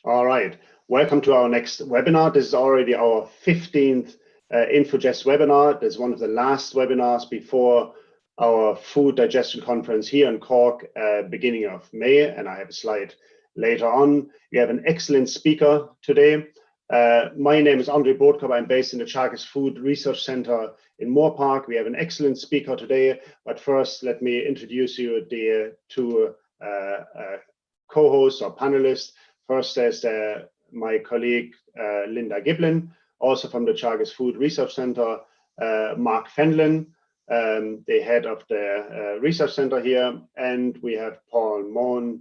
All right, welcome to our next webinar. This is already our 15th Infogest webinar. This is one of the last webinars before our Food Digestion conference here in Cork, beginning of May, and I have a slide later on. We have an excellent speaker today. My name is André Brodkorb. I'm based in the Teagasc Food Research Center in Moore Park. We have an excellent speaker today, but first let me introduce you the two co-hosts or panelists. First is my colleague Linda Giblin, also from the Teagasc Food Research Center, Mark Fenelon, the head of the research center here, and we have Paul Moughan.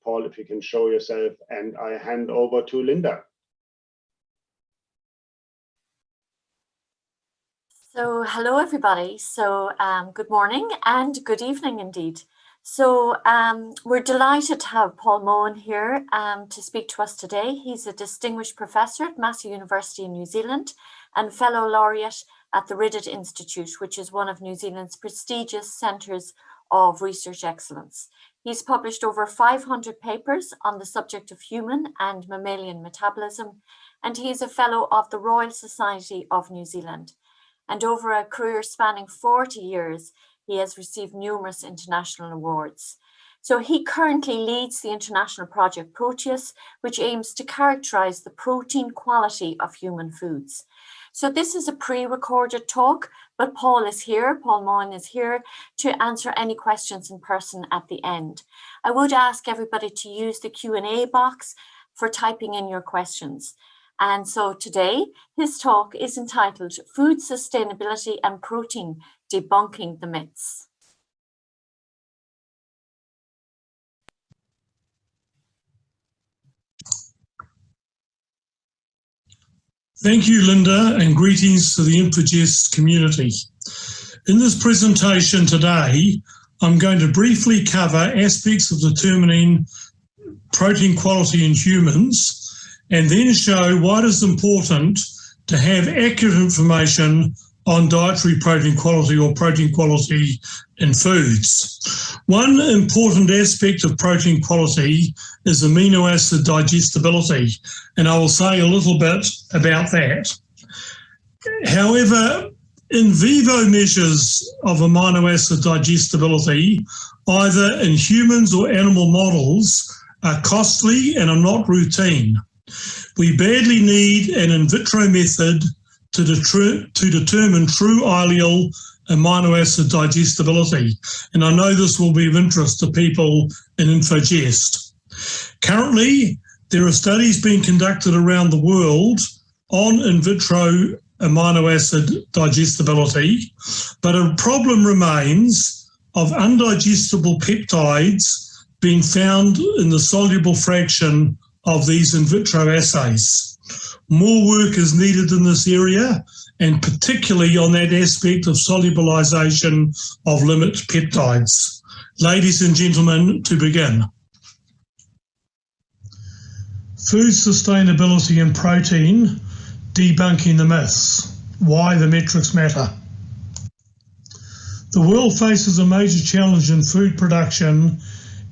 Paul, if you can show yourself, and I hand over to Linda. So hello everybody. So good morning and good evening indeed. So we're delighted to have Paul Moughan here to speak to us today. He's a distinguished professor at Massey University in New Zealand and fellow laureate at the Riddett Institute, which is one of New Zealand's prestigious centres of research excellence. He's published over 500 papers on the subject of human and mammalian metabolism, and he is a fellow of the Royal Society of New Zealand. And over a career spanning 40 years, he has received numerous international awards. So he currently leads the international project Proteus, which aims to characterize the protein quality of human foods. So this is a pre-recorded talk, but Paul Moughan is here to answer any questions in person at the end. I would ask everybody to use the Q&A box for typing in your questions. And so today, his talk is entitled Food Sustainability and Protein, Debunking the Myths. Thank you, Linda, and greetings to the Infogest community. In this presentation today, I'm going to briefly cover aspects of determining protein quality in humans, and then show why it is important to have accurate information on dietary protein quality or protein quality in foods. One important aspect of protein quality is amino acid digestibility, and I will say a little bit about that. However, in vivo measures of amino acid digestibility, either in humans or animal models, are costly and are not routine. We badly need an in vitro method to determine true allele amino acid digestibility, and I know this will be of interest to people in Infogest. Currently, there are studies being conducted around the world on in vitro amino acid digestibility, but a problem remains of undigestible peptides being found in the soluble fraction of these in vitro assays. More work is needed in this area, and particularly on that aspect of solubilization of limit peptides. Ladies and gentlemen, to begin. Food sustainability and protein, debunking the myths. Why the metrics matter. The world faces a major challenge in food production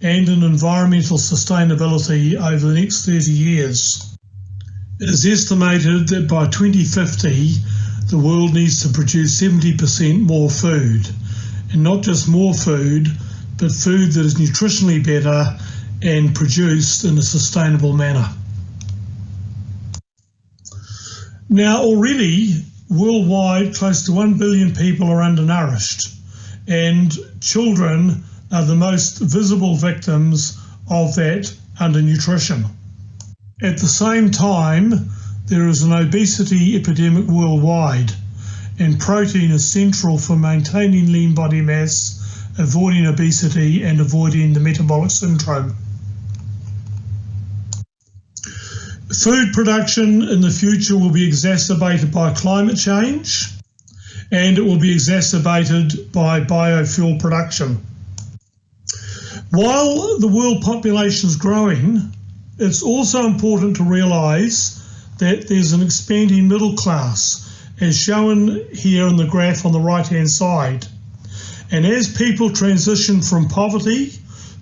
and in environmental sustainability over the next 30 years. It is estimated that by 2050, the world needs to produce 70% more food, and not just more food, but food that is nutritionally better and produced in a sustainable manner. Now already, worldwide, close to 1 billion people are undernourished, and children are the most visible victims of that undernutrition. At the same time, there is an obesity epidemic worldwide, and protein is central for maintaining lean body mass, avoiding obesity, and avoiding the metabolic syndrome. Food production in the future will be exacerbated by climate change, and it will be exacerbated by biofuel production. While the world population is growing, it's also important to realise that there's an expanding middle class, as shown here in the graph on the right-hand side. And as people transition from poverty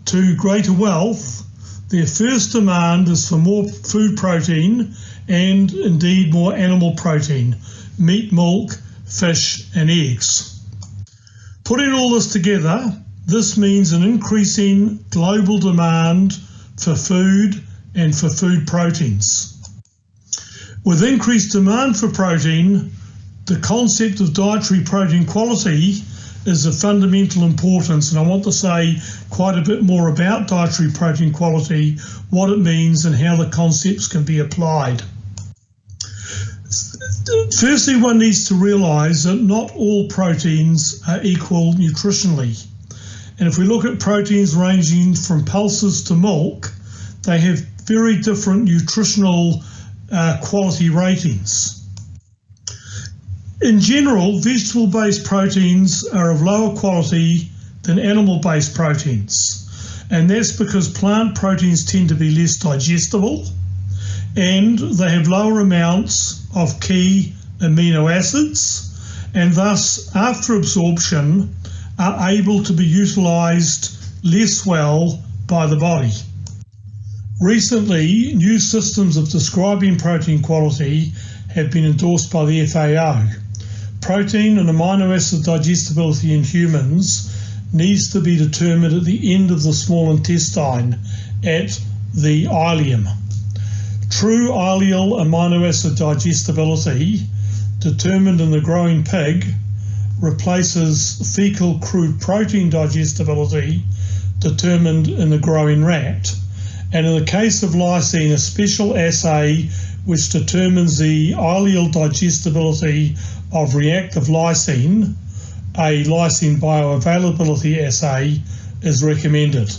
to greater wealth, their first demand is for more food protein and indeed more animal protein, meat, milk, fish and eggs. Putting all this together, this means an increasing global demand for food and for food proteins. With increased demand for protein, the concept of dietary protein quality is of fundamental importance, and I want to say quite a bit more about dietary protein quality, what it means and how the concepts can be applied. Firstly, one needs to realise that not all proteins are equal nutritionally. And if we look at proteins ranging from pulses to milk, they have very different nutritional quality ratings. In general, vegetable-based proteins are of lower quality than animal-based proteins. And that's because plant proteins tend to be less digestible and they have lower amounts of key amino acids, and thus, after absorption, are able to be utilised less well by the body. Recently, new systems of describing protein quality have been endorsed by the FAO. Protein and amino acid digestibility in humans needs to be determined at the end of the small intestine, at the ileum. True ileal amino acid digestibility, determined in the growing pig, replaces fecal crude protein digestibility, determined in the growing rat. And in the case of lysine, a special assay which determines the ileal digestibility of reactive lysine, a lysine bioavailability assay, is recommended.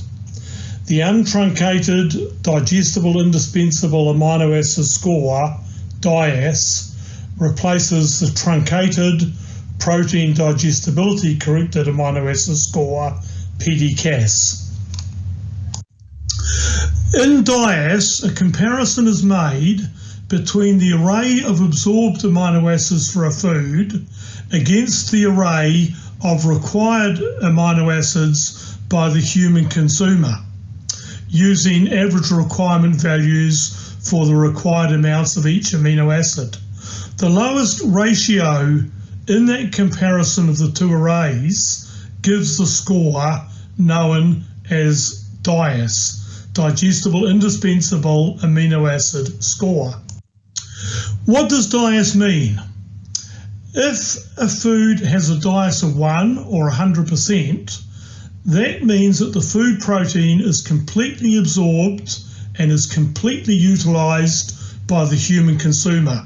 The untruncated digestible indispensable amino acid score, Teagasc, replaces the truncated protein digestibility corrected amino acid score, Teagasc. In Teagasc, a comparison is made between the array of absorbed amino acids for a food against the array of required amino acids by the human consumer, using average requirement values for the required amounts of each amino acid. The lowest ratio in that comparison of the two arrays gives the score known as Teagasc, digestible indispensable amino acid score. What does Teagasc mean? If a food has a Teagasc of 1 or 100%, that means that the food protein is completely absorbed and is completely utilised by the human consumer.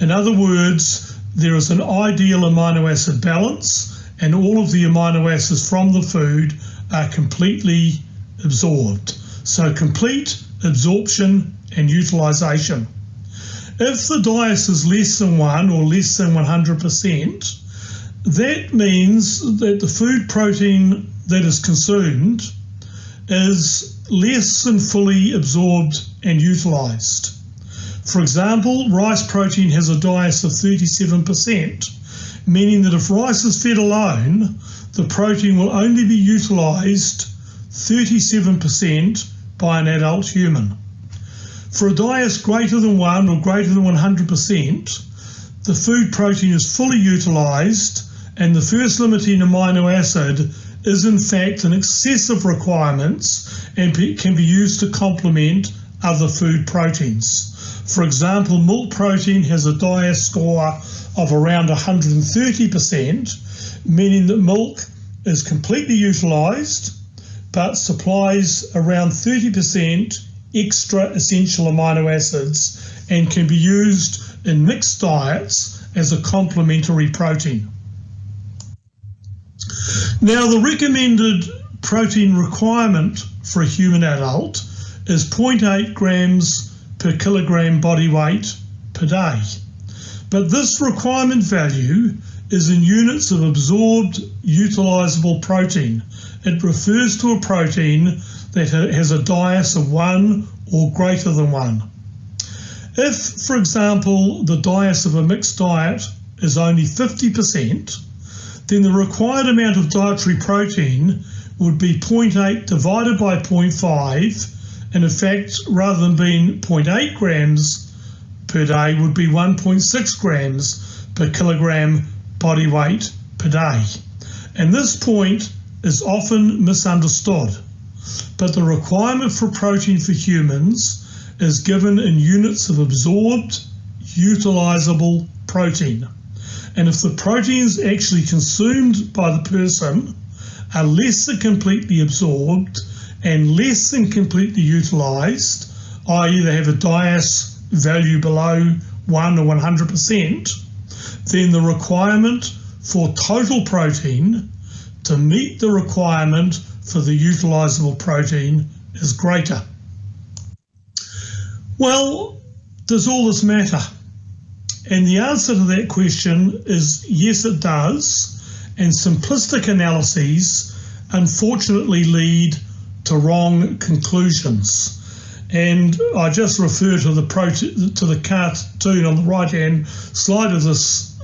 In other words, there is an ideal amino acid balance and all of the amino acids from the food are completely absorbed. So complete absorption and utilisation. If the Teagasc is less than 1 or less than 100%, that means that the food protein that is consumed is less than fully absorbed and utilised. For example, rice protein has a Teagasc of 37%, meaning that if rice is fed alone, the protein will only be utilised 37% by an adult human. For a Teagasc greater than 1 or greater than 100%, the food protein is fully utilised and the first limiting amino acid is in fact in excess of requirements and can be used to complement other food proteins. For example, milk protein has a Teagasc score of around 130%, meaning that milk is completely utilised but supplies around 30% extra essential amino acids and can be used in mixed diets as a complementary protein. Now, the recommended protein requirement for a human adult is 0.8 grams per kilogram body weight per day. But this requirement value is in units of absorbed utilisable protein. It refers to a protein that has a Teagasc of 1 or greater than 1. If, for example, the Teagasc of a mixed diet is only 50%, then the required amount of dietary protein would be 0.8 divided by 0.5, And in fact, rather than being 0.8 grams per day, would be 1.6 grams per kilogram body weight per day. And this point is often misunderstood, but the requirement for protein for humans is given in units of absorbed, utilizable protein. And if the proteins actually consumed by the person are less than completely absorbed and less than completely utilized, i.e. they have a Teagasc value below 1 or 100%, then the requirement for total protein to meet the requirement for the utilizable protein is greater. Well, does all this matter? And the answer to that question is yes, it does. And simplistic analyses unfortunately lead to wrong conclusions. And I just refer to the cartoon on the right-hand slide of this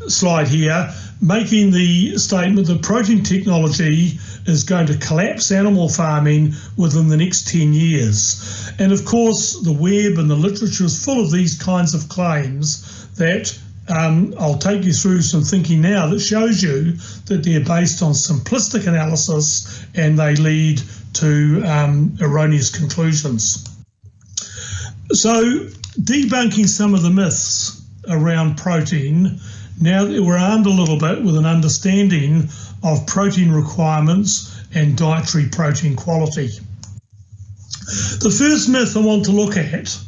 slide here, making the statement that protein technology is going to collapse animal farming within the next 10 years. And of course, the web and the literature is full of these kinds of claims that I'll take you through some thinking now that shows you that they're based on simplistic analysis and they lead to erroneous conclusions. So, debunking some of the myths around protein, now that we're armed a little bit with an understanding of protein requirements and dietary protein quality. The first myth I want to look at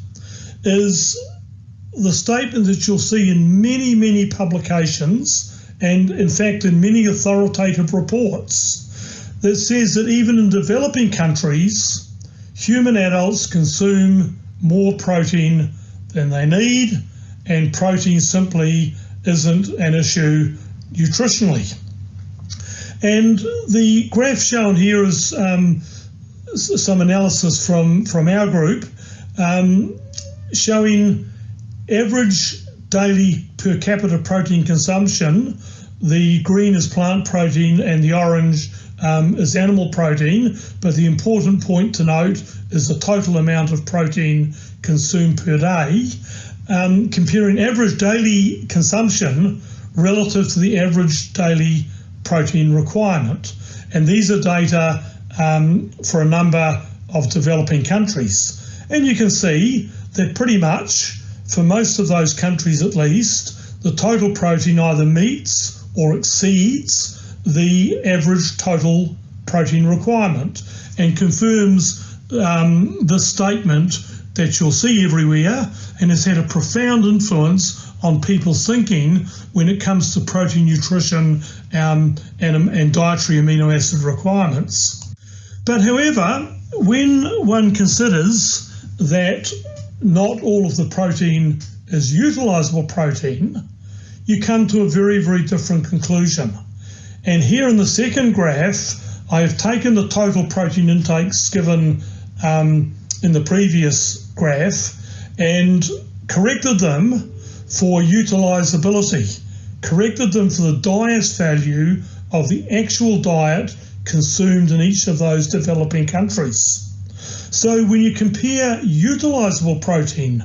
is the statement that you'll see in many, many publications and in fact in many authoritative reports that says that even in developing countries, human adults consume more protein than they need, and protein simply isn't an issue nutritionally. And the graph shown here is some analysis from our group showing average daily per capita protein consumption. The green is plant protein and the orange is animal protein, but the important point to note is the total amount of protein consumed per day, comparing average daily consumption relative to the average daily protein requirement. And these are data for a number of developing countries. And you can see that pretty much for most of those countries at least, the total protein either meets or exceeds the average total protein requirement, and confirms this statement that you'll see everywhere and has had a profound influence on people's thinking when it comes to protein nutrition and dietary amino acid requirements. But however, when one considers that not all of the protein is utilizable protein, you come to a very, very different conclusion. And here in the second graph, I have taken the total protein intakes given in the previous graph and corrected them for utilizability, corrected them for the Teagasc value of the actual diet consumed in each of those developing countries. So when you compare utilizable protein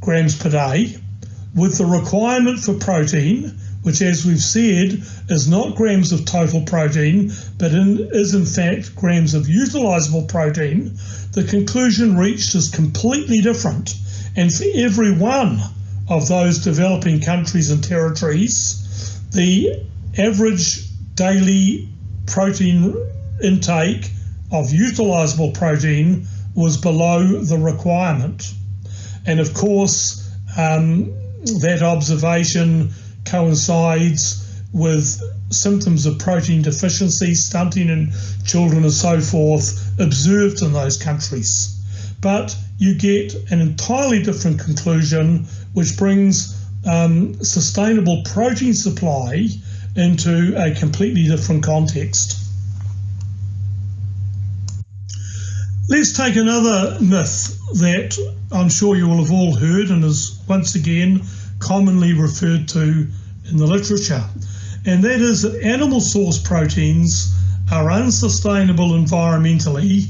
grams per day with the requirement for protein, which as we've said is not grams of total protein, but is in fact grams of utilizable protein, the conclusion reached is completely different. And for every one of those developing countries and territories, the average daily protein intake of utilizable protein was below the requirement. And of course, that observation coincides with symptoms of protein deficiency, stunting in children and so forth observed in those countries. But you get an entirely different conclusion, which brings sustainable protein supply into a completely different context. Let's take another myth that I'm sure you will have all heard and is once again commonly referred to in the literature, and that is that animal source proteins are unsustainable environmentally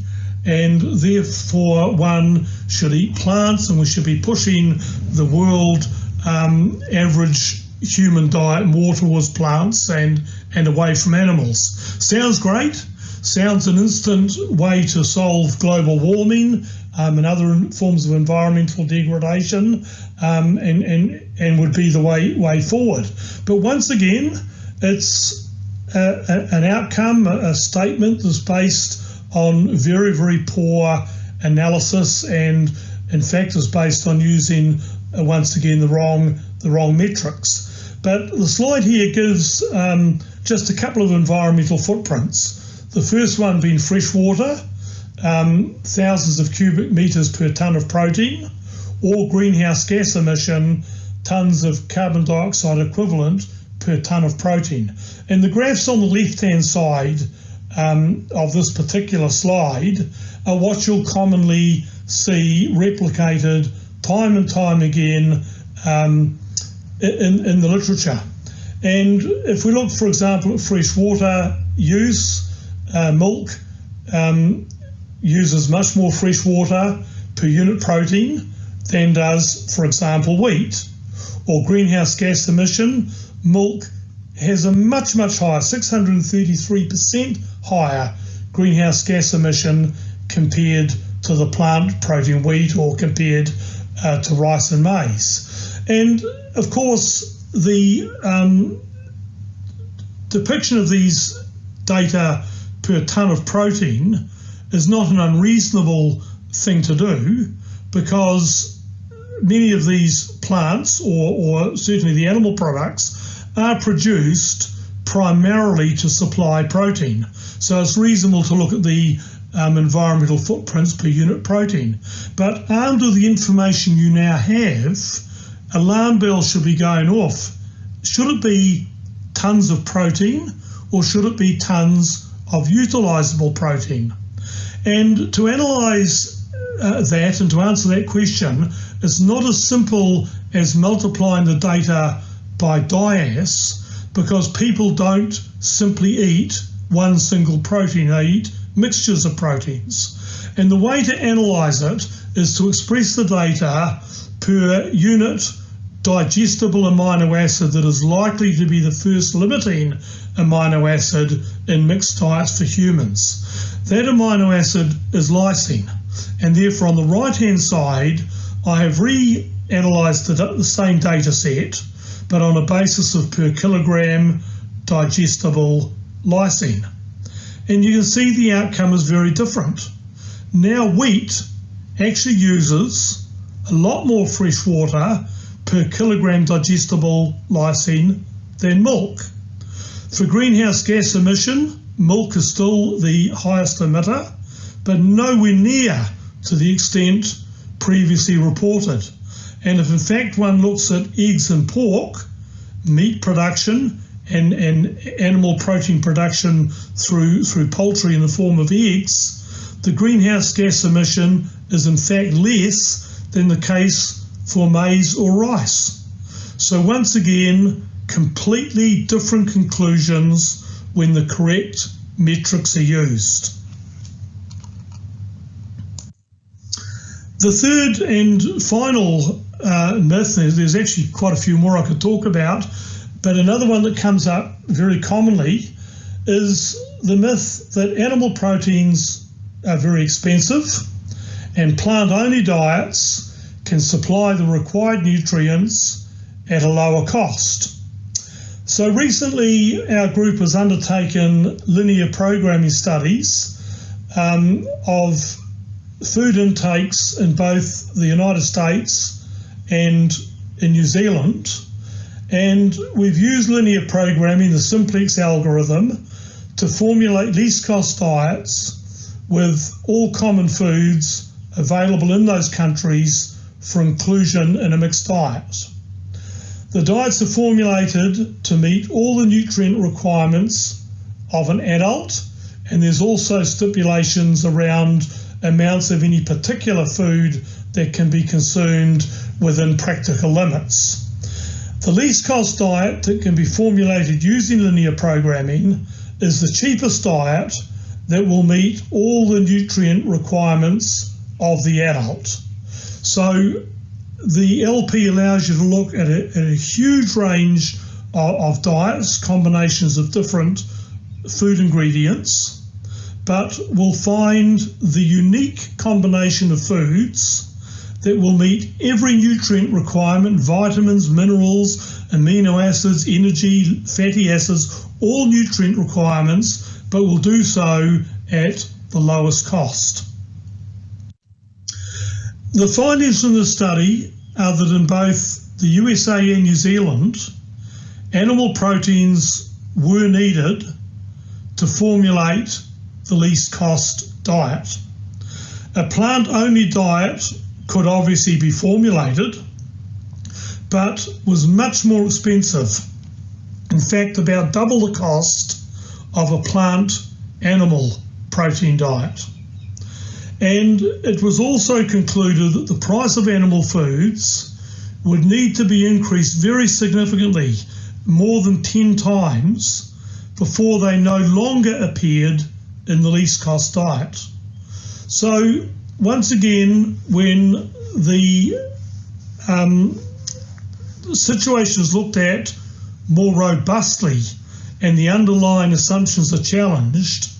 and therefore one should eat plants, and we should be pushing the world average human diet more towards plants and away from animals. Sounds great. Sounds an instant way to solve global warming and other forms of environmental degradation, and would be the way forward. But once again, it's an outcome, a statement that's based on very, very poor analysis, and in fact is based on using once again the wrong metrics. But the slide here gives just a couple of environmental footprints. The first one being fresh water, thousands of cubic metres per tonne of protein, or greenhouse gas emission, tonnes of carbon dioxide equivalent per tonne of protein. And the graphs on the left-hand side of this particular slide are what you'll commonly see replicated time and time again in the literature. And if we look, for example, at fresh water use, milk uses much more fresh water per unit protein than does, for example, wheat. Or greenhouse gas emission, milk has a much, much higher, 633% higher greenhouse gas emission compared to the plant protein wheat, or compared to rice and maize. And of course, the depiction of these data per tonne of protein is not an unreasonable thing to do, because many of these plants, or certainly the animal products, are produced primarily to supply protein. So it's reasonable to look at the environmental footprints per unit protein. But armed with the information you now have, alarm bells should be going off. Should it be tonnes of protein, or should it be tonnes of utilisable protein? And to analyse that and to answer that question, it's not as simple as multiplying the data by Teagasc, because people don't simply eat one single protein, they eat mixtures of proteins. And the way to analyse it is to express the data per unit digestible amino acid that is likely to be the first limiting amino acid in mixed diets for humans. That amino acid is lysine, and therefore on the right-hand side I have reanalysed the same data set, but on a basis of per kilogram digestible lysine. And you can see the outcome is very different. Now wheat actually uses a lot more fresh water per kilogram digestible lysine than milk. For greenhouse gas emission, milk is still the highest emitter, but nowhere near to the extent previously reported. And if in fact one looks at eggs and pork, meat production and animal protein production through poultry in the form of eggs, the greenhouse gas emission is in fact less than the case for maize or rice. So once again, completely different conclusions when the correct metrics are used. The third and final myth, there's actually quite a few more I could talk about, but another one that comes up very commonly is the myth that animal proteins are very expensive and plant-only diets can supply the required nutrients at a lower cost. So recently our group has undertaken linear programming studies of food intakes in both the United States and in New Zealand, and we've used linear programming, the simplex algorithm, to formulate least cost diets with all common foods available in those countries for inclusion in a mixed diet. The diets are formulated to meet all the nutrient requirements of an adult, and there's also stipulations around amounts of any particular food that can be consumed within practical limits. The least cost diet that can be formulated using linear programming is the cheapest diet that will meet all the nutrient requirements of the adult. So the LP allows you to look at a huge range of diets, combinations of different food ingredients, but will find the unique combination of foods that will meet every nutrient requirement, vitamins, minerals, amino acids, energy, fatty acids, all nutrient requirements, but will do so at the lowest cost. The findings from the study are that in both the USA and New Zealand, animal proteins were needed to formulate the least cost diet. A plant-only diet could obviously be formulated, but was much more expensive. In fact, about double the cost of a plant-animal protein diet. And it was also concluded that the price of animal foods would need to be increased very significantly, more than 10 times, before they no longer appeared in the least cost diet. So once again, when the situation is looked at more robustly and the underlying assumptions are challenged,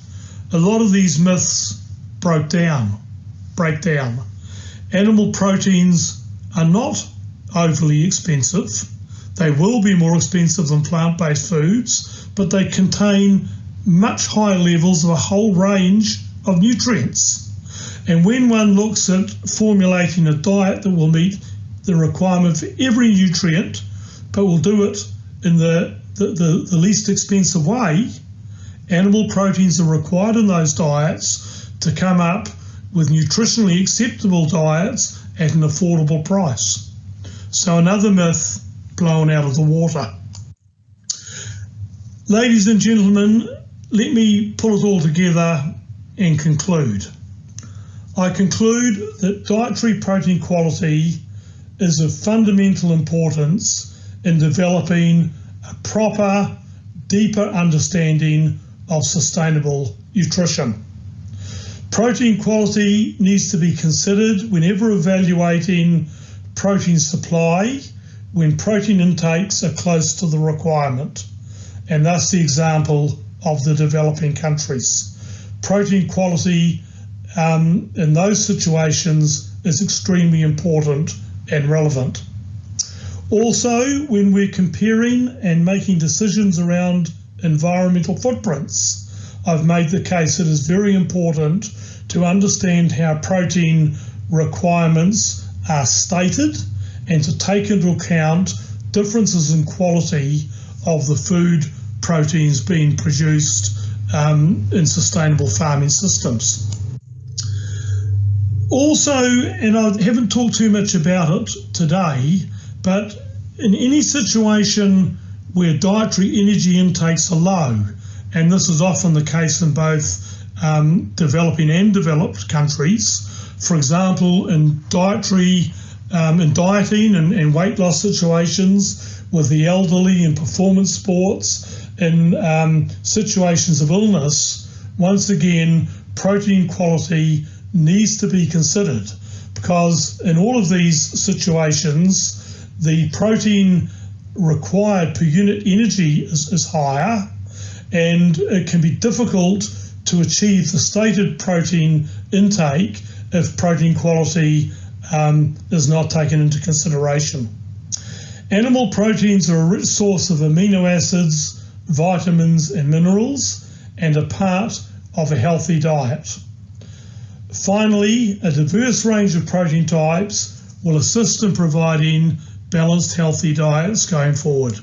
a lot of these myths break down. Animal proteins are not overly expensive. They will be more expensive than plant-based foods, but they contain much higher levels of a whole range of nutrients. And when one looks at formulating a diet that will meet the requirement for every nutrient, but will do it in the least expensive way, animal proteins are required in those diets to come up with nutritionally acceptable diets at an affordable price. So another myth blown out of the water. Ladies and gentlemen, let me pull it all together and conclude. I conclude that dietary protein quality is of fundamental importance in developing a proper, deeper understanding of sustainable nutrition. Protein quality needs to be considered whenever evaluating protein supply when protein intakes are close to the requirement, and thus the example of the developing countries. Protein quality in those situations is extremely important and relevant. Also, when we're comparing and making decisions around environmental footprints, I've made the case it is very important to understand how protein requirements are stated and to take into account differences in quality of the food proteins being produced in sustainable farming systems. Also, and I haven't talked too much about it today, but in any situation where dietary energy intakes are low, and this is often the case in both developing and developed countries, for example, in dieting and weight loss situations with the elderly in performance sports, in situations of illness, once again, protein quality needs to be considered, because in all of these situations, the protein required per unit energy is higher, and it can be difficult to achieve the stated protein intake if protein quality is not taken into consideration. Animal proteins are a rich source of amino acids, vitamins and minerals, and are part of a healthy diet. Finally, a diverse range of protein types will assist in providing balanced, healthy diets going forward.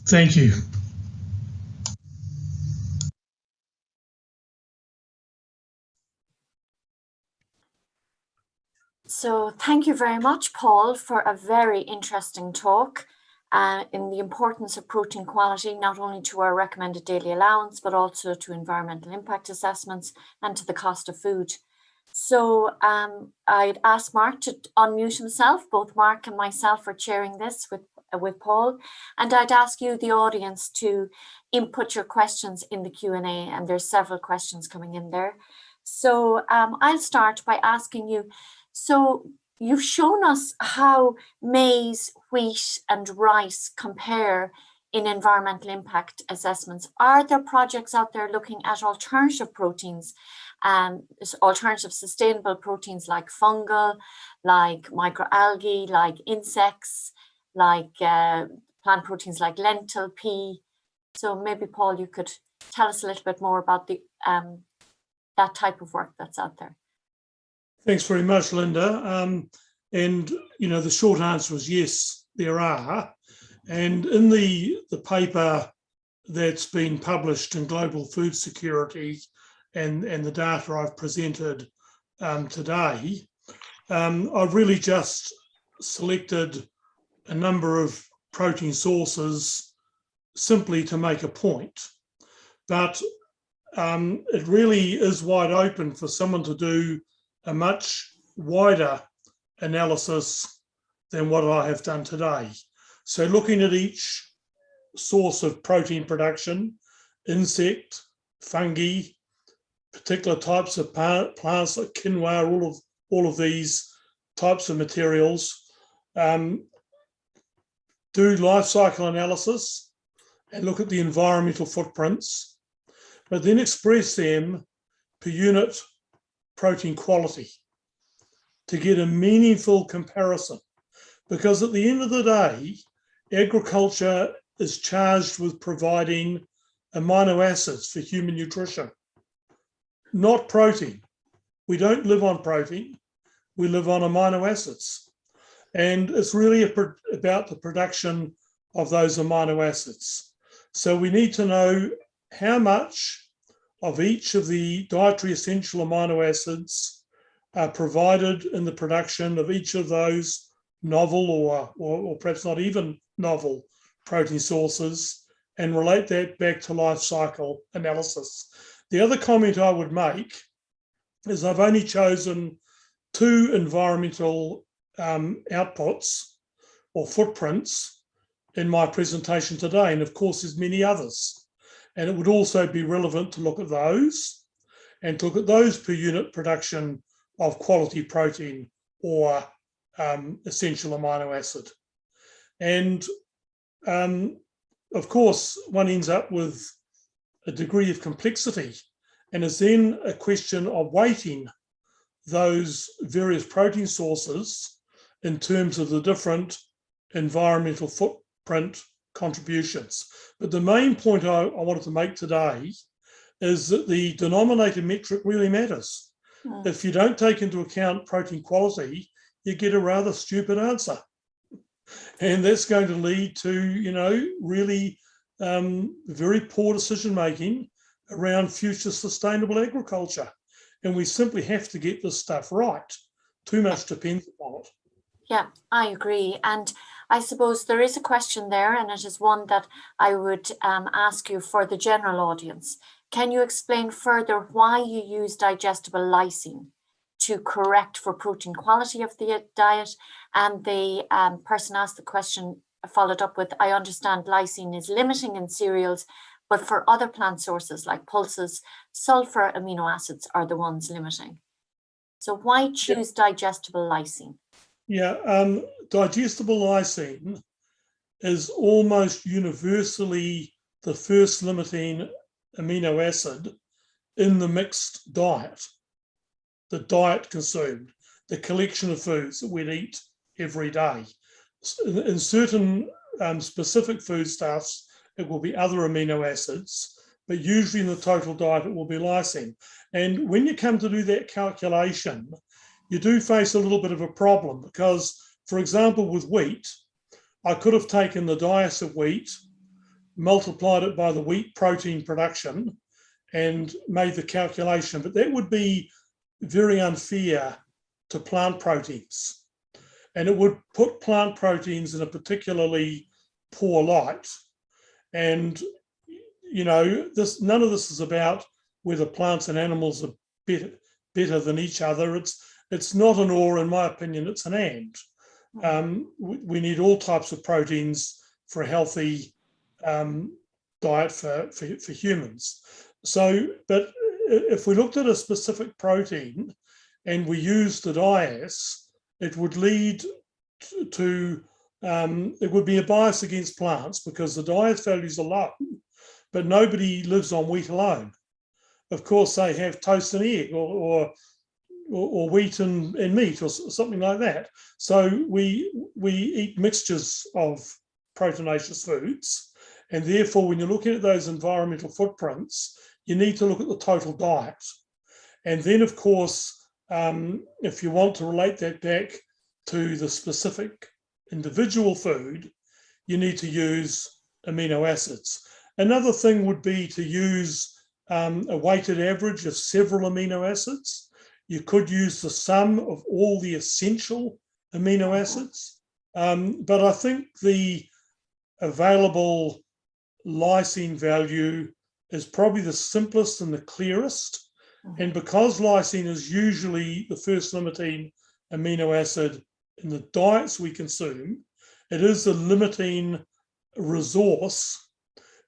Thank you. So thank you very much, Paul, for a very interesting talk in the importance of protein quality, not only to our recommended daily allowance, but also to environmental impact assessments and to the cost of food. So I'd ask Mark to unmute himself. Both Mark and myself are chairing this with with Paul, and I'd ask you, the audience, to input your questions in the Q&A, and there's several questions coming in there. So I'll start by asking you, so you've shown us how maize, wheat and rice compare in environmental impact assessments. Are there projects out there looking at alternative proteins, alternative sustainable proteins like fungal, like microalgae, like insects, like plant proteins like lentil, pea? So maybe, Paul, you could tell us a little bit more about the that type of work that's out there. Thanks very much, Linda. And, you know, the short answer is yes, there are. And in the paper that's been published in Global Food Security and the data I've presented today, I've really just selected a number of protein sources simply to make a point. But it really is wide open for someone to do a much wider analysis than what I have done today. So looking at each source of protein production, insect, fungi, particular types of plants like quinoa, all of these types of materials, do life cycle analysis and look at the environmental footprints, but then express them per unit protein quality to get a meaningful comparison. Because at the end of the day, agriculture is charged with providing amino acids for human nutrition, not protein. We don't live on protein, we live on amino acids. And it's really about the production of those amino acids. So we need to know how much of each of the dietary essential amino acids are provided in the production of each of those novel or perhaps not even novel protein sources, and relate that back to life cycle analysis. The other comment I would make is I've only chosen 2 environmental outputs or footprints in my presentation today, and of course there's many others, and it would also be relevant to look at those and to look at those per unit production of quality protein or essential amino acid. And of course one ends up with a degree of complexity, and it's then a question of weighting those various protein sources in terms of the different environmental footprint contributions. But the main point I wanted to make today is that the denominator metric really matters. If you don't take into account protein quality, you get a rather stupid answer. And that's going to lead to, you know, really very poor decision making around future sustainable agriculture. And we simply have to get this stuff right. Too much depends upon it. Yeah, I agree. And I suppose there is a question there, and it is one that I would ask you for the general audience. Can you explain further why you use digestible lysine to correct for protein quality of the diet? And the person asked the question, followed up with, I understand lysine is limiting in cereals, but for other plant sources like pulses, sulfur amino acids are the ones limiting. So why choose digestible lysine? Yeah, digestible lysine is almost universally the first limiting amino acid in the mixed diet, the diet consumed, the collection of foods that we'd eat every day. In certain specific foodstuffs, it will be other amino acids, but usually in the total diet, it will be lysine. And when you come to do that calculation, you do face a little bit of a problem because, for example, with wheat, I could have taken the diet of wheat, multiplied it by the wheat protein production and made the calculation, but that would be very unfair to plant proteins. And it would put plant proteins in a particularly poor light. And, you know, none of this is about whether plants and animals are better than each other. It's not an or, in my opinion, it's an and. We need all types of proteins for a healthy diet for humans. So, but if we looked at a specific protein and we used the Teagasc, it would lead to it would be a bias against plants because the Teagasc values are low, but nobody lives on wheat alone. Of course, they have toast and egg or wheat and meat or something like that. So we eat mixtures of proteinaceous foods. And therefore, when you're looking at those environmental footprints, you need to look at the total diet. And then, of course, if you want to relate that back to the specific individual food, you need to use amino acids. Another thing would be to use a weighted average of several amino acids. You could use the sum of all the essential amino acids. But I think the available lysine value is probably the simplest and the clearest. And because lysine is usually the first limiting amino acid in the diets we consume, it is the limiting resource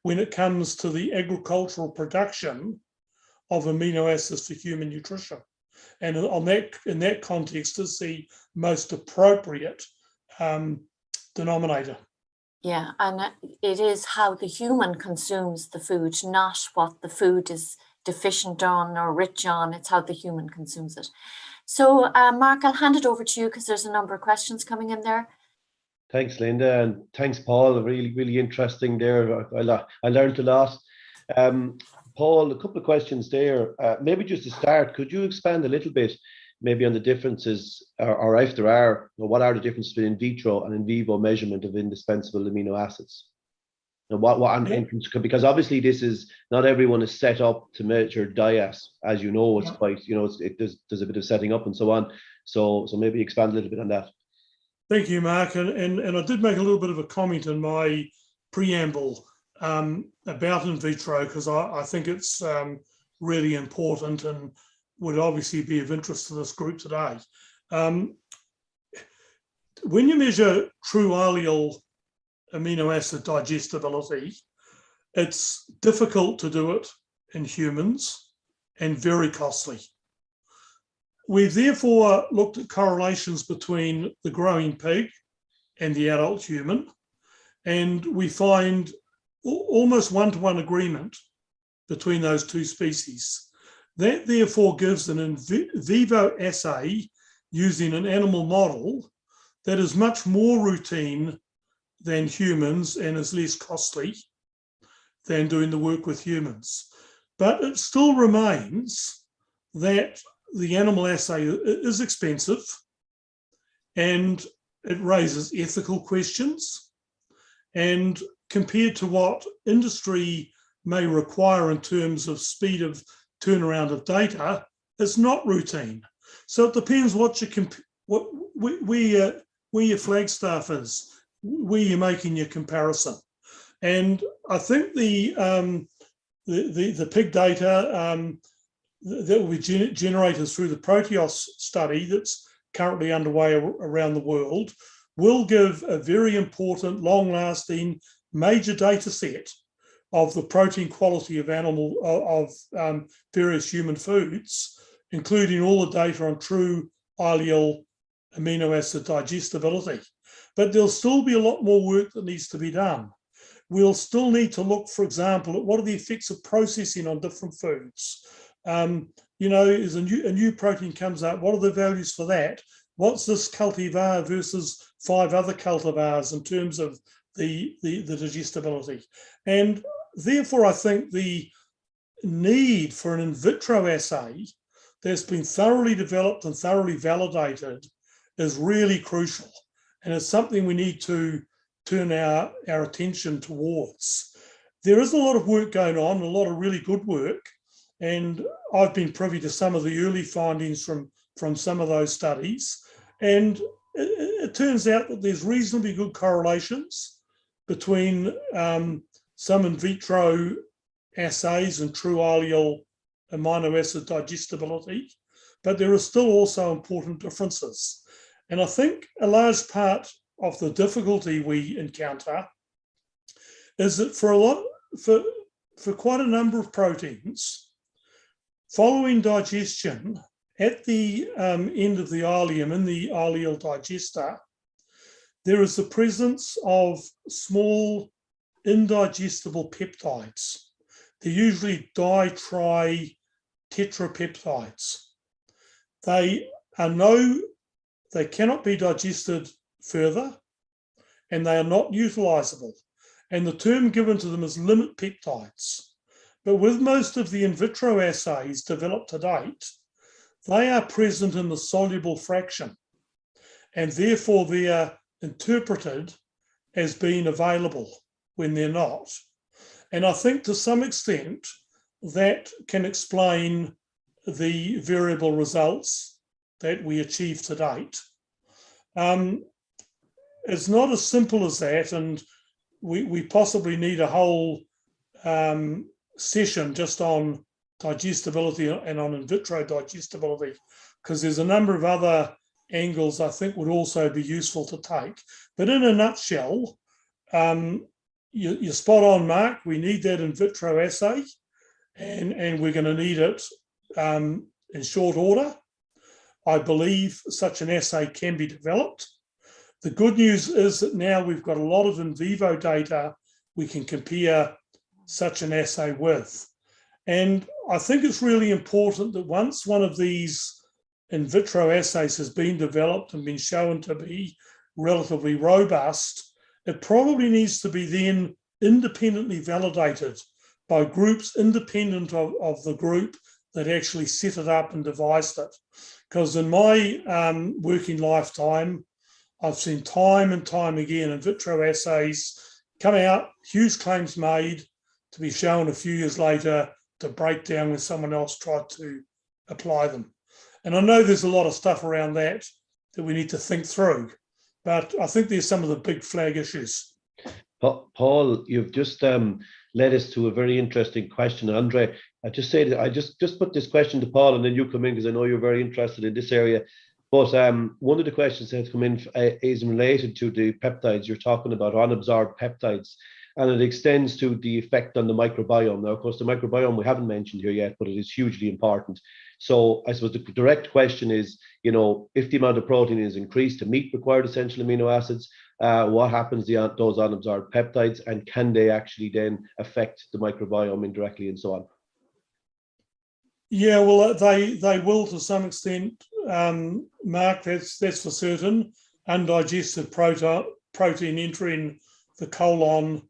when it comes to the agricultural production of amino acids for human nutrition. And in that context, is the most appropriate denominator. Yeah, and it is how the human consumes the food, not what the food is deficient on or rich on. It's how the human consumes it. So, Mark, I'll hand it over to you because there's a number of questions coming in there. Thanks, Linda, and thanks, Paul. Really, really interesting there. I learned a lot. Paul, a couple of questions there. Maybe just to start, could you expand a little bit maybe on the differences, or if there are, or what are the differences between in vitro and in vivo measurement of indispensable amino acids? And because obviously this is, not everyone is set up to measure Teagasc, as you know, it's quite, there's a bit of setting up and so on. So maybe expand a little bit on that. Thank you, Mark. And I did make a little bit of a comment in my preamble about in vitro, because I think it's really important and would obviously be of interest to this group today. When you measure true allele amino acid digestibility, it's difficult to do it in humans and very costly. We've therefore looked at correlations between the growing pig and the adult human, and we find almost one-to-one agreement between those two species. That therefore gives an in vivo assay using an animal model that is much more routine than humans and is less costly than doing the work with humans. But it still remains that the animal assay is expensive and it raises ethical questions. And compared to what industry may require in terms of speed of turnaround of data, it's not routine. So it depends what where your flagstaff is, where you're making your comparison. And I think the pig data that will be generated through the Proteos study that's currently underway around the world will give a very important, long-lasting, major data set of the protein quality of various human foods, including all the data on true allele amino acid digestibility. But there'll still be a lot more work that needs to be done. We'll still need to look, for example, at what are the effects of processing on different foods. As a new protein comes out, what are the values for that? What's this cultivar versus 5 other cultivars in terms of the digestibility? And therefore, I think the need for an in vitro assay that's been thoroughly developed and thoroughly validated is really crucial. And it's something we need to turn our attention towards. There is a lot of work going on, a lot of really good work. And I've been privy to some of the early findings from some of those studies. And it turns out that there's reasonably good correlations between some in vitro assays and true allele amino acid digestibility, but there are still also important differences. And I think a large part of the difficulty we encounter is that for quite a number of proteins, following digestion, at the end of the ileum, in the ileal digester, there is the presence of small indigestible peptides. They're usually tetrapeptides. They cannot be digested further, and they are not utilizable. And the term given to them is limit peptides. But with most of the in vitro assays developed to date, they are present in the soluble fraction, and therefore they are interpreted as being available when they're not. And I think to some extent that can explain the variable results that we achieve to date. It's not as simple as that, and we possibly need a whole session just on digestibility and on in vitro digestibility, because there's a number of other angles I think would also be useful to take. But in a nutshell, you're spot on, Mark. We need that in vitro assay, and we're going to need it in short order. I believe such an assay can be developed. The good news is that now we've got a lot of in vivo data we can compare such an assay with. And I think it's really important that once one of these in vitro assays has been developed and been shown to be relatively robust, it probably needs to be then independently validated by groups independent of the group that actually set it up and devised it. Because in my working lifetime, I've seen time and time again in vitro assays come out, huge claims made, to be shown a few years later to break down when someone else tried to apply them. And I know there's a lot of stuff around that we need to think through, but I think there's some of the big flag issues. Paul, you've just led us to a very interesting question. André, I just put this question to Paul, and then you come in because I know you're very interested in this area. But one of the questions that's come in is related to the peptides. You're talking about unabsorbed peptides, and it extends to the effect on the microbiome. Now, of course, the microbiome we haven't mentioned here yet, but it is hugely important. So I suppose the direct question is, if the amount of protein is increased to meet required essential amino acids, what happens to those unabsorbed peptides, and can they actually then affect the microbiome indirectly and so on? Yeah, well, they will to some extent, Mark, that's for certain. Undigested protein entering the colon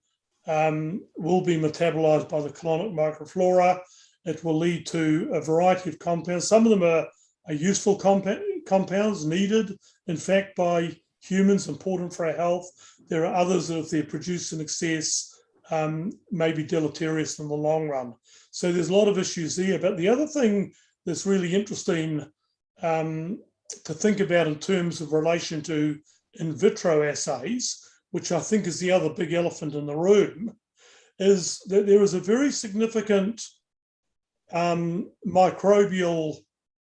will be metabolized by the colonic microflora. It will lead to a variety of compounds. Some of them are useful compounds needed, in fact, by humans, important for our health. There are others that if they're produced in excess, may be deleterious in the long run. So there's a lot of issues there. But the other thing that's really interesting to think about in terms of relation to in vitro assays, which I think is the other big elephant in the room, is that there is a very significant microbial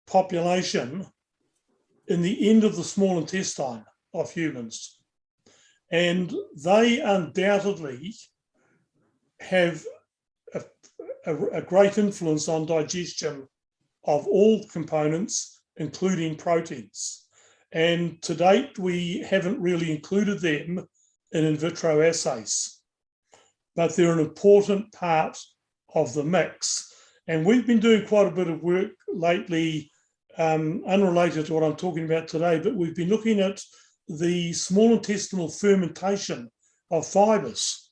population in the end of the small intestine of humans. And they undoubtedly have a great influence on digestion of all components, including proteins. And to date, we haven't really included them in vitro assays, but they're an important part of the mix. And we've been doing quite a bit of work lately, unrelated to what I'm talking about today, but we've been looking at the small intestinal fermentation of fibers.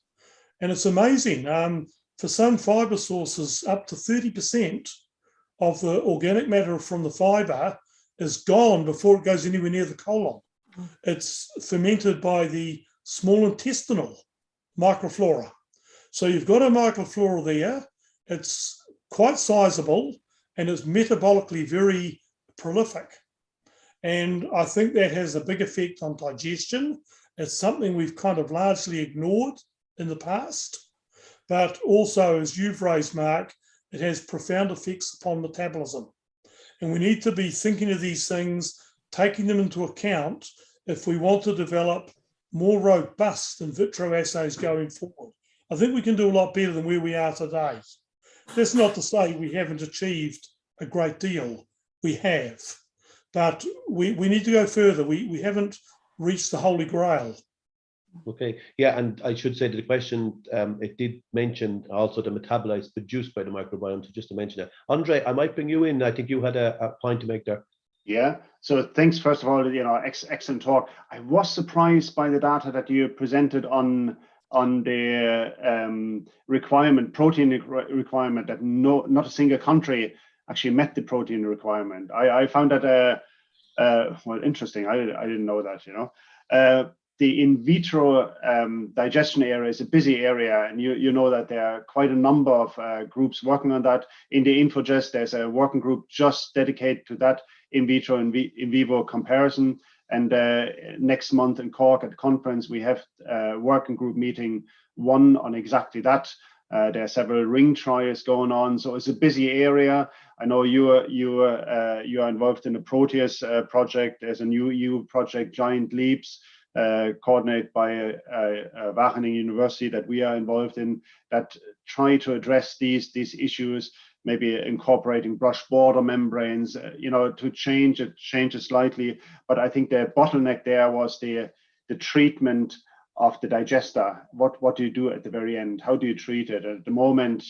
And it's amazing. For some fiber sources, up to 30% of the organic matter from the fiber is gone before it goes anywhere near the colon. It's fermented by the small intestinal microflora. So you've got a microflora there. It's quite sizable and is metabolically very prolific. And I think that has a big effect on digestion. It's something we've kind of largely ignored in the past. But also, as you've raised, Mark, it has profound effects upon metabolism. And we need to be thinking of these things taking them into account if we want to develop more robust in vitro assays going forward. I think we can do a lot better than where we are today. That's not to say we haven't achieved a great deal. We have, but we need to go further. We haven't reached the Holy Grail. Okay, yeah, and I should say to the question, it did mention also the metabolites produced by the microbiome, so just to mention that. André, I might bring you in. I think you had a point to make there. Yeah, so thanks, first of all, excellent talk. I was surprised by the data that you presented on the protein requirement, that not a single country actually met the protein requirement. I found that well, interesting. I didn't know that. The in vitro digestion area is a busy area, and you know that there are quite a number of groups working on that. In the Infogest, there's a working group just dedicated to that in vitro and in vivo comparison. And next month in Cork at the conference, we have a working group meeting 1 on exactly that. There are several ring trials going on, so it's a busy area. I know you are involved in the Proteus project. There's a new EU project, Giant Leaps, coordinated by Wageningen University, that we are involved in, that try to address these issues, maybe incorporating brush border membranes, to change it slightly. But I think the bottleneck there was the treatment of the digester. What do you do at the very end? How do you treat it? At the moment,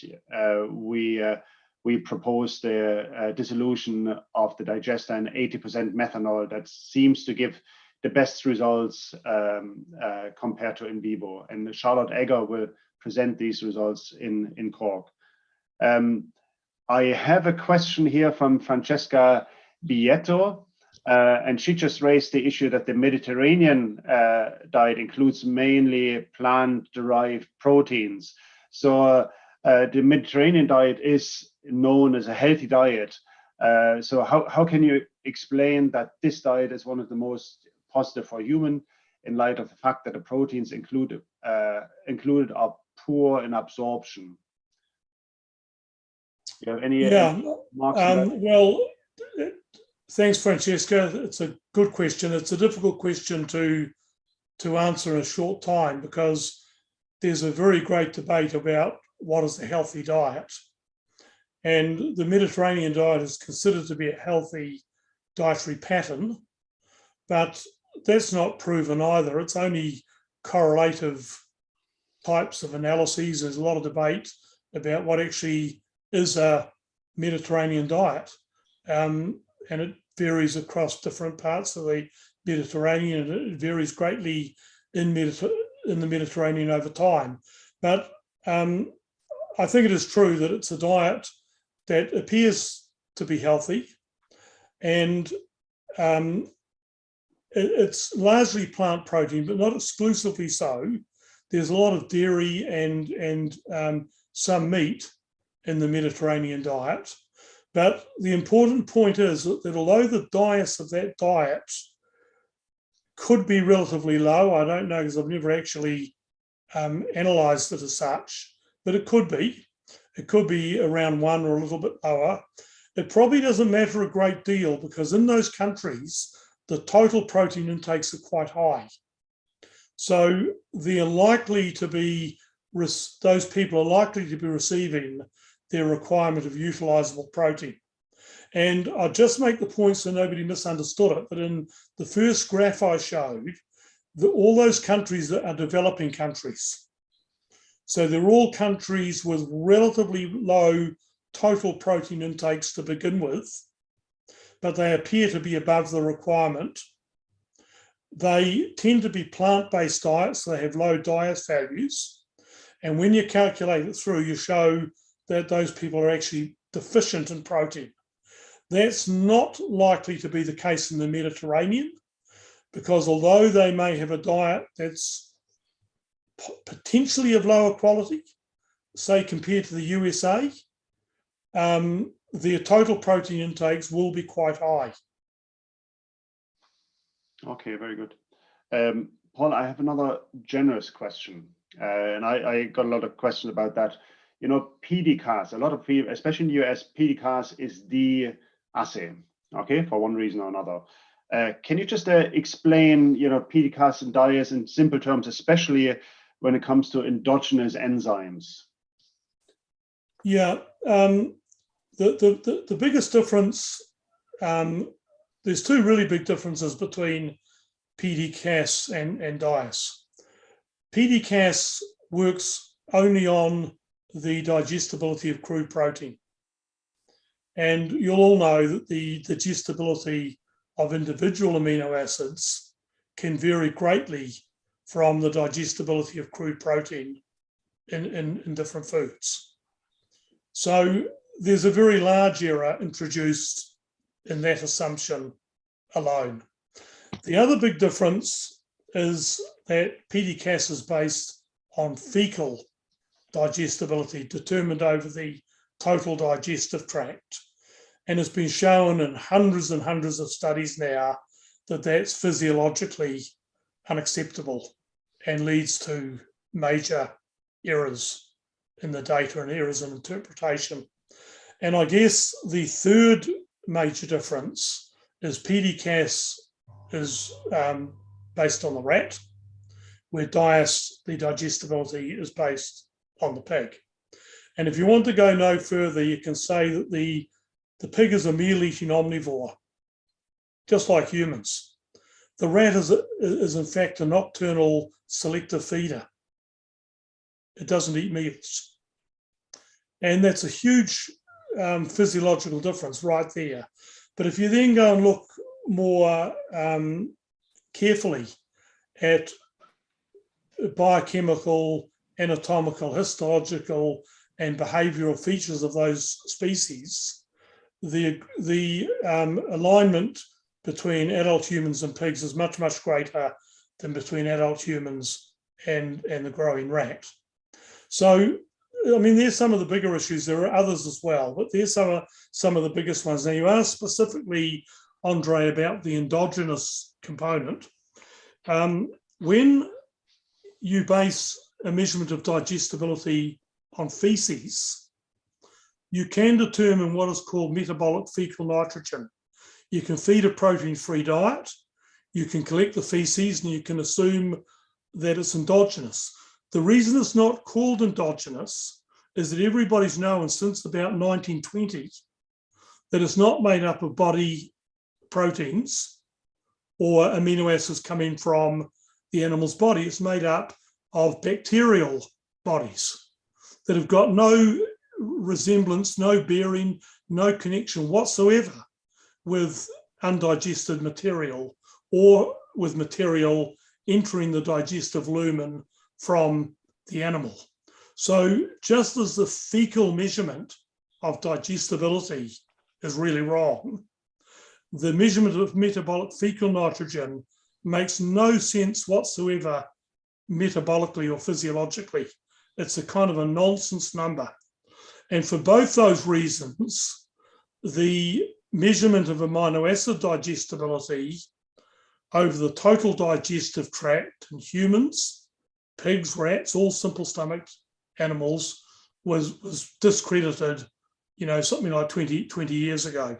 we propose the dissolution of the digester in 80% methanol. That seems to give the best results compared to in vivo. And Charlotte Egger will present these results in Cork. I have a question here from Francesca Bietto, and she just raised the issue that the Mediterranean diet includes mainly plant-derived proteins. So the Mediterranean diet is known as a healthy diet. So how can you explain that this diet is one of the most positive for human, in light of the fact that the proteins included are poor in absorption? Do you have any remarks on that? Well, thanks, Francesca. It's a good question. It's a difficult question to answer in a short time, because there's a very great debate about what is a healthy diet. And the Mediterranean diet is considered to be a healthy dietary pattern, but that's not proven either. It's only correlative types of analyses. There's a lot of debate about what actually is a Mediterranean diet, and it varies across different parts of the Mediterranean, and it varies greatly in the Mediterranean over time. But I think it is true that it's a diet that appears to be healthy, and it's largely plant protein, but not exclusively so. There's a lot of dairy and some meat in the Mediterranean diet. But the important point is that although the diets of that diet could be relatively low, I don't know because I've never actually analysed it as such, but it could be. It could be around 1 or a little bit lower. It probably doesn't matter a great deal, because in those countries, the total protein intakes are quite high. So they're likely to be, those people are likely to be receiving their requirement of utilizable protein. And I'll just make the point so nobody misunderstood it, that in the first graph I showed, all those countries are developing countries. So they're all countries with relatively low total protein intakes to begin with, but they appear to be above the requirement. They tend to be plant-based diets, so they have low diet values. And when you calculate it through, you show that those people are actually deficient in protein. That's not likely to be the case in the Mediterranean, because although they may have a diet that's potentially of lower quality, say compared to the USA, their total protein intakes will be quite high. Okay, very good. Paul, I have another generous question, and I got a lot of questions about that. You know, Teagasc, a lot of people, especially in the US, Teagasc is the assay, okay, for one reason or another. Can you just explain, Teagasc and Dias in simple terms, especially when it comes to endogenous enzymes? Yeah, the biggest difference, there's two really big differences between Teagasc and Dias. Teagasc works only on the digestibility of crude protein. And you'll all know that the digestibility of individual amino acids can vary greatly from the digestibility of crude protein in different foods. So there's a very large error introduced in that assumption alone. The other big difference is that Teagasc is based on fecal digestibility determined over the total digestive tract. And it's been shown in hundreds and hundreds of studies now that that's physiologically unacceptable and leads to major errors in the data and errors in interpretation. And I guess the third major difference is Teagasc is based on the rat, where Dias, the digestibility, is based on the pig. And if you want to go no further, you can say that the pig is a meal-eating omnivore, just like humans. The rat is in fact a nocturnal selective feeder. It doesn't eat meals. And that's a huge physiological difference right there. But if you then go and look more carefully at biochemical, anatomical, histological, and behavioral features of those species, the alignment between adult humans and pigs is much, much greater than between adult humans and the growing rat. So, I mean, there's some of the bigger issues. There are others as well, but there's some of the biggest ones. Now, you asked specifically, André, about the endogenous component. When you base a measurement of digestibility on feces, you can determine what is called metabolic fecal nitrogen. You can feed a protein-free diet, you can collect the feces, and you can assume that it's endogenous. The reason it's not called endogenous is that everybody's known since about 1920 that it's not made up of body proteins or amino acids coming from the animal's body. It's made up of bacterial bodies that have got no resemblance, no bearing, no connection whatsoever with undigested material or with material entering the digestive lumen from the animal. So just as the fecal measurement of digestibility is really wrong, the measurement of metabolic fecal nitrogen makes no sense whatsoever metabolically or physiologically. It's a kind of a nonsense number. And for both those reasons, the measurement of amino acid digestibility over the total digestive tract in humans, pigs, rats, all simple-stomached animals was discredited, something like 20 years ago.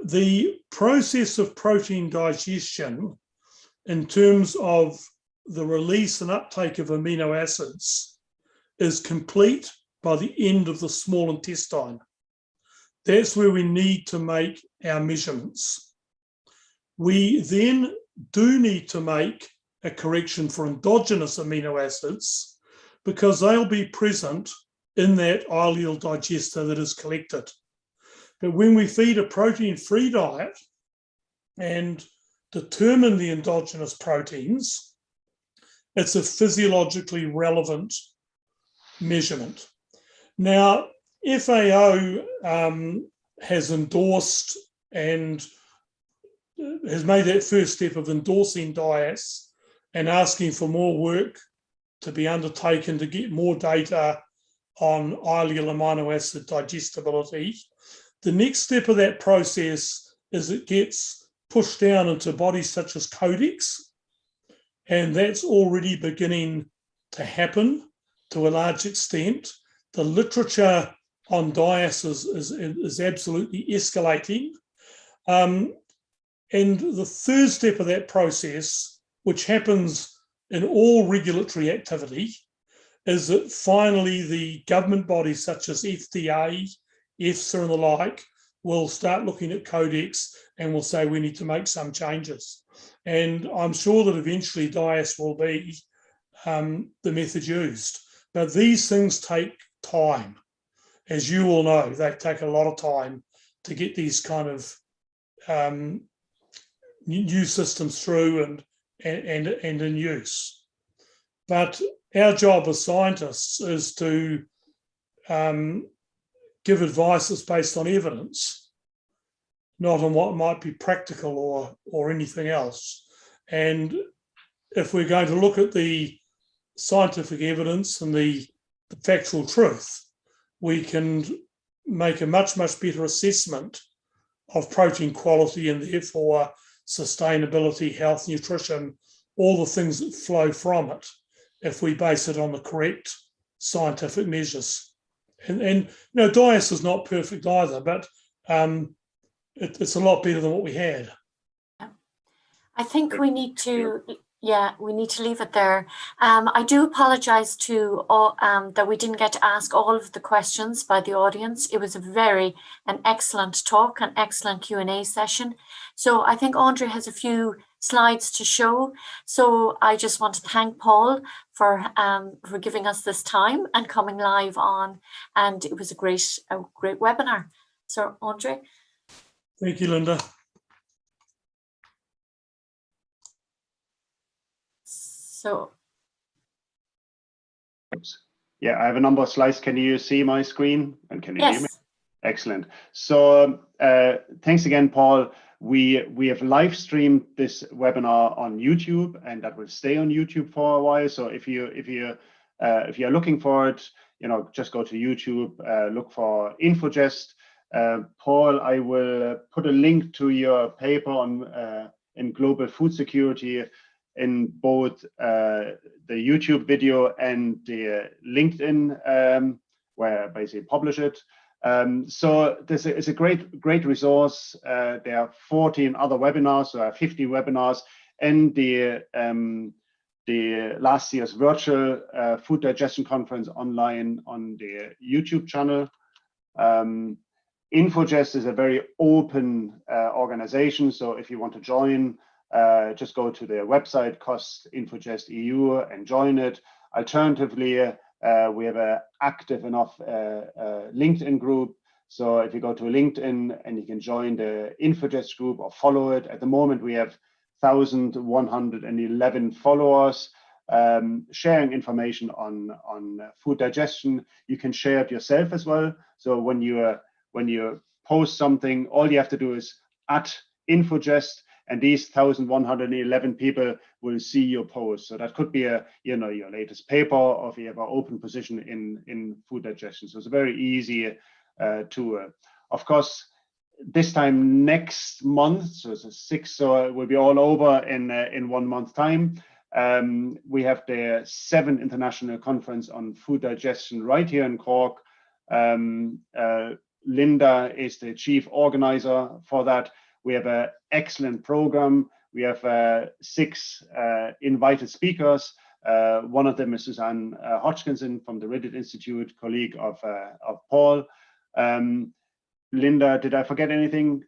The process of protein digestion in terms of the release and uptake of amino acids is complete by the end of the small intestine. That's where we need to make our measurements. We then do need to make a correction for endogenous amino acids because they'll be present in that ileal digester that is collected. But when we feed a protein-free diet and determine the endogenous proteins, it's a physiologically relevant measurement. Now, FAO has endorsed and has made that first step of endorsing Dias and asking for more work to be undertaken to get more data on ileal amino acid digestibility. The next step of that process is it gets pushed down into bodies such as Codex, and that's already beginning to happen to a large extent. The literature on Dias is absolutely escalating. And And the third step of that process, which happens in all regulatory activity, is that finally the government bodies such as FDA, EFSA and the like will start looking at codex and will say we need to make some changes. And I'm sure that eventually Diasc will be the method used. But these things take time. As you all know, they take a lot of time to get these kind of new systems through and in use. But our job as scientists is to give advice that's based on evidence, not on what might be practical or anything else. And if we're going to look at the scientific evidence and the factual truth, we can make a much, much better assessment of protein quality and therefore sustainability, health, nutrition, all the things that flow from it, if we base it on the correct scientific measures. And you know, Diasc is not perfect either, but it's a lot better than what we had. I think we need to, we need to leave it there. I do apologise to all that we didn't get to ask all of the questions by the audience. It was an excellent talk, an excellent Q&A session. So I think André has a few slides to show. So I just want to thank Paul for giving us this time and coming live on. And it was a great webinar. So André. Thank you, Linda. So, yeah, I have a number of slides. Can you see my screen? And can you yes. hear me? Excellent. So thanks again, Paul. We have live streamed this webinar on YouTube, and that will stay on YouTube for a while. So if you're looking for it, you know, just go to YouTube, look for Infogest. Paul, I will put a link to your paper on in global food security in both the YouTube video and the LinkedIn, where I basically publish it. So this is a great resource. There are 14 other webinars, so there are 50 webinars, and the last year's virtual Food Digestion conference online on the YouTube channel. Infogest is a very open organization, so if you want to join, just go to their website, cost Infogest EU, and join it. Alternatively, we have an active enough LinkedIn group. So if you go to LinkedIn and you can join the Infogest group or follow it. At the moment, we have 1,111 followers sharing information on food digestion. You can share it yourself as well. So when you post something, all you have to do is @Infogest, and these 1,111 people will see your post. So that could be your latest paper, or if you have an open position in food digestion. So it's a very easy tool. Of course, this time next month, so it's a 6th, so it will be all over in 1 month's time. We have the 7th International Conference on Food Digestion right here in Cork. Linda is the chief organizer for that. We have an excellent program. We have 6 invited speakers. One of them is Suzanne Hodgkinson from the Reddit Institute, colleague of Paul. Linda, did I forget anything?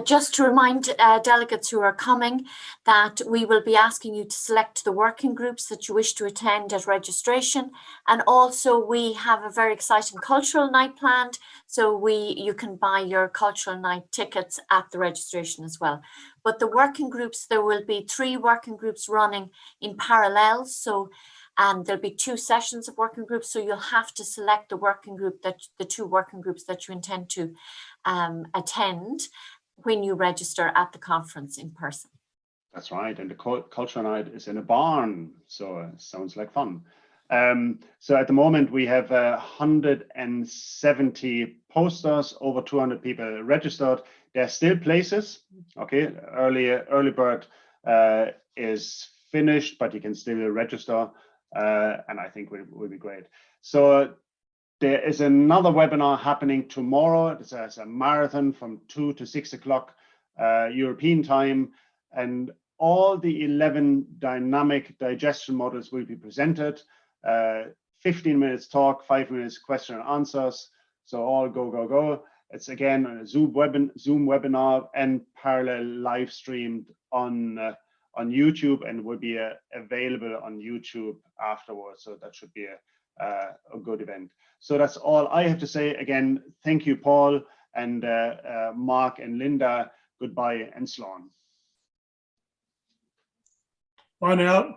Just to remind delegates who are coming that we will be asking you to select the working groups that you wish to attend at registration. And also we have a very exciting cultural night planned. So you can buy your cultural night tickets at the registration as well. But the working groups, there will be 3 working groups running in parallel. So there'll be 2 sessions of working groups. So you'll have to select the working group, the 2 working groups that you intend to attend when you register at the conference in person. That's right, and the culture night is in a barn, so it sounds like fun. So at the moment we have 170 posters, over 200 people registered. There are still places. Okay, early bird is finished, but you can still register, and I think will be great. So there is another webinar happening tomorrow. It's a marathon from 2 to 6 o'clock European time, and all the 11 dynamic digestion models will be presented. 15 minutes talk, 5 minutes question and answers. So all go. It's again a Zoom webinar and parallel live streamed on YouTube, and will be available on YouTube afterwards. So that should be a good event. So that's all I have to say. Again, thank you, Paul, and Mark and Linda. Goodbye and slán. Bye now.